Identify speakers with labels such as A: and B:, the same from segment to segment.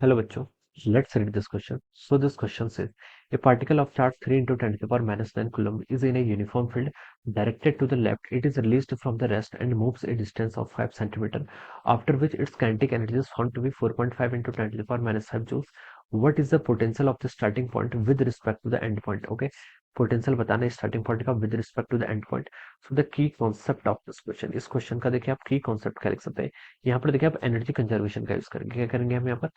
A: Hello बच्चों, let's read this question. So this question says, a particle of charge 3 into 10 to the power minus 9 coulomb is in a uniform field directed to the left. It is released from the rest and moves a distance of 5 centimeter, after which its kinetic energy is found to be 4.5 into 10 to the power minus 5 joules. What is the potential of the starting point with respect to the end point? Okay, potential बताना है starting point का with respect to the end point. So the key concept of this question, इस question का देखिए आप की concept क्या लिख सकते हैं. यहाँ पर देखिए आप एनर्जी कंजर्वेशन का यूज करेंगे. क्या करेंगे हम यहाँ पर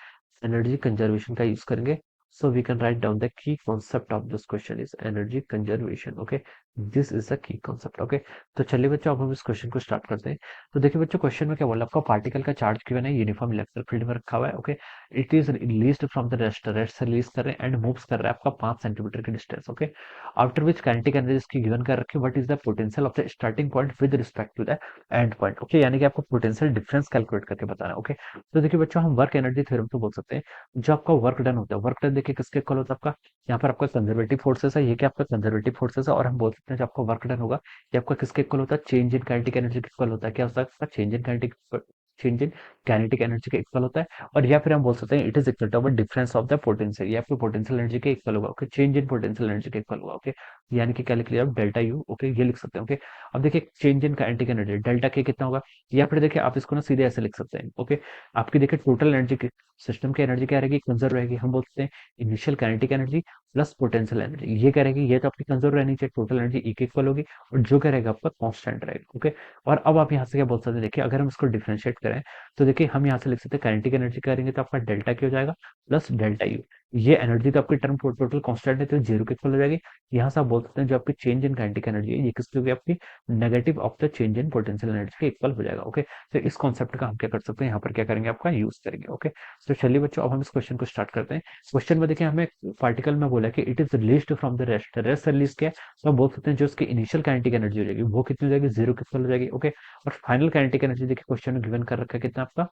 A: एनर्जी कंजर्वेशन का यूज करेंगे. So we can write down the key concept of this question is energy conservation. Okay, this is the key concept. Okay, तो चलिए बच्चों अब हम इस क्वेश्चन को स्टार्ट करते हैं. तो देखिए बच्चों क्वेश्चन में क्या बोला, आपका पार्टिकल का चार्ज गिवन है, यूनिफॉर्म इलेक्ट्रिक फील्ड में रखा हुआ है. Okay, it is released from the rest से रिलीज कर रहे हैं एंड मूव्स कर रहा है आपका 5 सेंटीमीटर की distance. Okay, after which kinetic energy इसकी गिवन कर रखी है. What is the potential of the starting point with respect to the end point. Okay, यानी कि आपको पोटेंशियल डिफरेंस कैलकुलेट करके बताना है. ओके, तो देखिए बच्चों हम वर्क एनर्जी थ्योरम तो बोल सकते हैं. जो आपका वर्क डन होता है, वर्क डन देखिए किसके इक्वल होता है आपका, यहाँ पर आपका कंजर्वेटिव फोर्सेस है, ये क्या आपका कंजर्वेटिव फोर्सेस है. और हम बोल सकते हैं जो आपका वर्क डन होगा ये आपका किसके इक्वल होता है, चेंज इन काइनेटिक एनर्जी के इक्वल होता है. क्या होता है आपका चेंज इन काइनेटिक एनर्जी के इक्वल होता है. और या फिर हम बोल सकते हैं it is equal to difference of the potential, ये आपके पोटेंशियल एनर्जी के इक्वल होगा. Okay, change in potential energy के इक्वल होगा. ओके, यानी कि क्या लिख लिया आप डेल्टा यू. ओके, ये लिख सकते हैं. ओके, अब देखिए change in kinetic energy delta के कितना होगा, या फिर देखिए आप इसको ना सीधे ऐसे लिख सकते हैं. ओके, आपकी देखिए टोटल एनर्जी की सिस्टम की एनर्जी क्या रहेगी, कंजर्व रहेगी. हम बोल सकते हैं initial kinetic energy plus potential energy, ये क्या रहेगी, ये तो आपकी कंजर्व रहनी चाहिए. टोटल एनर्जी ई के इक्वल होगी और जो क्या रहेगा आपका कांस्टेंट रहेगा. ओके, और अब आप यहाँ से क्या बोल सकते हैं, देखिए अगर हम इसको डिफरेंशिएट करें तो देखिए हम यहाँ से लिख सकते हैं काइनेटिक एनर्जी करेंगे तो आपका डेल्टा क्या हो जाएगा प्लस डेल्टा यू. ये एनर्जी तो आपकी टर्म टोटल कांस्टेंट है तो जीरो के इक्वल हो जाएगी. यहाँ से आप बोल सकते हैं जो आपकी चेंज इन काइनेटिक एनर्जी है ये किसकी होगी, आपकी negative of the change in potential energy के इक्वल हो जाएगा. ओके, तो इस कॉन्सेप्ट का हम क्या कर सकते हैं, यहाँ पर क्या करेंगे आपका यूज करेंगे. ओके, तो चलिए बच्चों अब हम इस क्वेश्चन को स्टार्ट करते हैं. क्वेश्चन में देखिए हमें पार्टिकल में बोला कि it is released from the rest से रिलीज किया, तो हम बोल सकते हैं जो उसकी इनिशियल काइनेटिक एनर्जी हो जाएगी वो कितनी हो जाएगी, जीरो कितनी हो जाएगी. ओके, और फाइनल काइनेटिक एनर्जी देखिए क्वेश्चन में गिवन कर रखा है कितना आपका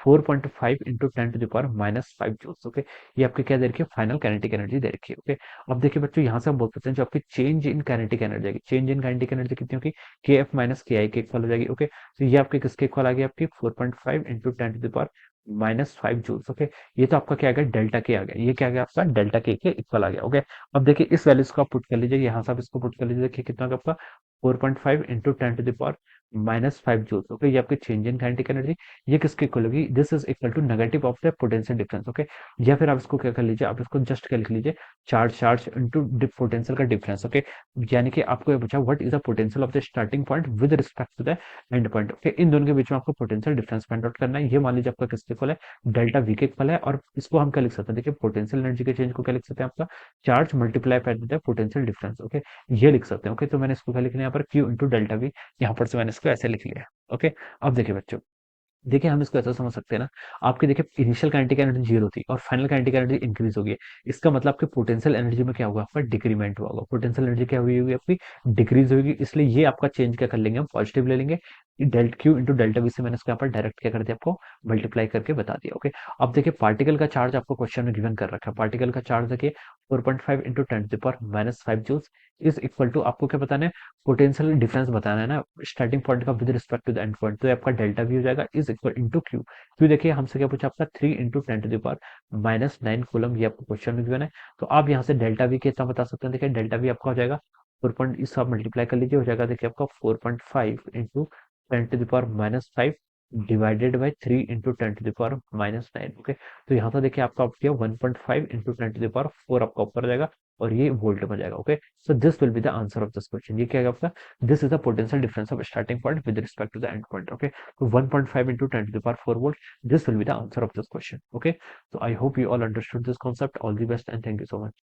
A: 4.5 into 10 to the power minus 5 joules. Okay, ये आपकी क्या दे रखी है, फाइनल काइनेटिक एनर्जी दे रखी है. ओके, अब देखिए बच्चों यहाँ से हम बोल सकते हैं जो आपकी चेंज इन काइनेटिक एनर्जी आएगी, चेंज इन काइनेटिक एनर्जी कितनी होगी, के एफ माइनस के आई के इक्वल हो जाएगी. ओके, तो ये आपके किसके इक्वल आ गई, आपकी 4.5 into 10 to the power minus 5 joules. Okay, ये तो आपका क्या आ गया, डेल्टा के आ गया, ये क्या आ गया आपका डेल्टा के इक्वल आ गया. ओके, अब देखिए इस वैल्यूज को आप पुट कर लीजिए, यहाँ से आप इसको पुट कर लीजिए. देखिए कितना होगा आपका 4.5 into 10 to the power minus 5 joules. Okay, ये आपकी चेंज इन काइनेटिक एनर्जी, ये किसके इक्वल होगी, this is equal to negative of the potential difference. Okay, या फिर आप इसको क्या कर लीजिए, आप इसको जस्ट क्या लिख लीजिए, चार्ज चार्ज इंटू पोटेंशियल का डिफरेंस. ओके, यानी कि आपको ये पूछा what is the potential of the starting point with respect to the end point. Okay, इन दोनों के बीच में आपको पोटेंशियल डिफरेंस फाइंड आउट करना है. ये मान लीजिए आपका किसके इक्वल है, डेल्टा वी के इक्वल है. और इसको हम क्या लिख सकते हैं, देखिए पोटेंशियल एनर्जी के चेंज को क्या लिख सकते हैं आपका charge multiply by the potential difference. Okay, ये लिख सकते हैं. ओके, तो मैंने इसको क्या लिखना है यहाँ पर क्यू इंटू डेल्टा वी, यहाँ पर से मैंने इसको ऐसे लिख लिया है. ओके, अब देखिए बच्चों, देखिए हम इसको ऐसा समझ सकते हैं ना, आपकी देखिए इनिशियल काइनेटिक एनर्जी जीरो थी और फाइनल काइनेटिक एनर्जी इंक्रीज हो गई है. इसका मतलब आपके पोटेंशियल एनर्जी में क्या होगा, आपका डिक्रीमेंट हुआ होगा. पोटेंशियल एनर्जी क्या हुई होगी आपकी, डिक्रीज होगी. इसलिए ये आपका चेंज क्या कर लेंगे, हम पॉजिटिव ले लेंगे. Delta Q into delta we से मैंने इसको यहाँ पर डायरेक्ट क्या कर दिया, आपको मल्टीप्लाई करके बता दिया. ओके, अब देखिए पार्टिकल का चार्ज आपको क्वेश्चन में गिवन कर रखा है. पार्टिकल का चार्ज देखिए 4.5 into 10 to the power minus 5 joules is equal to, आपको क्या बताना है, पोटेंशियल डिफरेंस बताना है ना स्टार्टिंग पॉइंट का with respect to the end point. तो ये आपका डेल्टा वी हो जाएगा इज इक्वल इंटू क्यू. क्यों, देखिए हमसे क्या पूछा आपका 3 into 10 to the power minus 9 coulomb, ये आपको क्वेश्चन में गिवन है. तो आप यहाँ से डेल्टा वी कितना बता सकते हैं, देखिए डेल्टा वी आपका हो जाएगा 4 पॉइंट, इसको आप मल्टीप्लाई कर लीजिए, हो जाएगा देखिए आपका 4.5 into 10 to the power minus 5 divided by 3 into 10 to the power minus 9. Okay, तो यहाँ से देखिए आपका किया 1.5 इंटू 10 टू द पावर 4 आपका ऊपर जाएगा और ये वोल्ट में जाएगा. Okay, so this will be the answer of this question. ये क्या है आपका, this is the potential difference of starting point with respect to the end point. Okay, so 1.5 into 10 to the power 4 volt. This will be the answer of this question. Okay, so I hope you all understood this concept. All the best and thank you so much.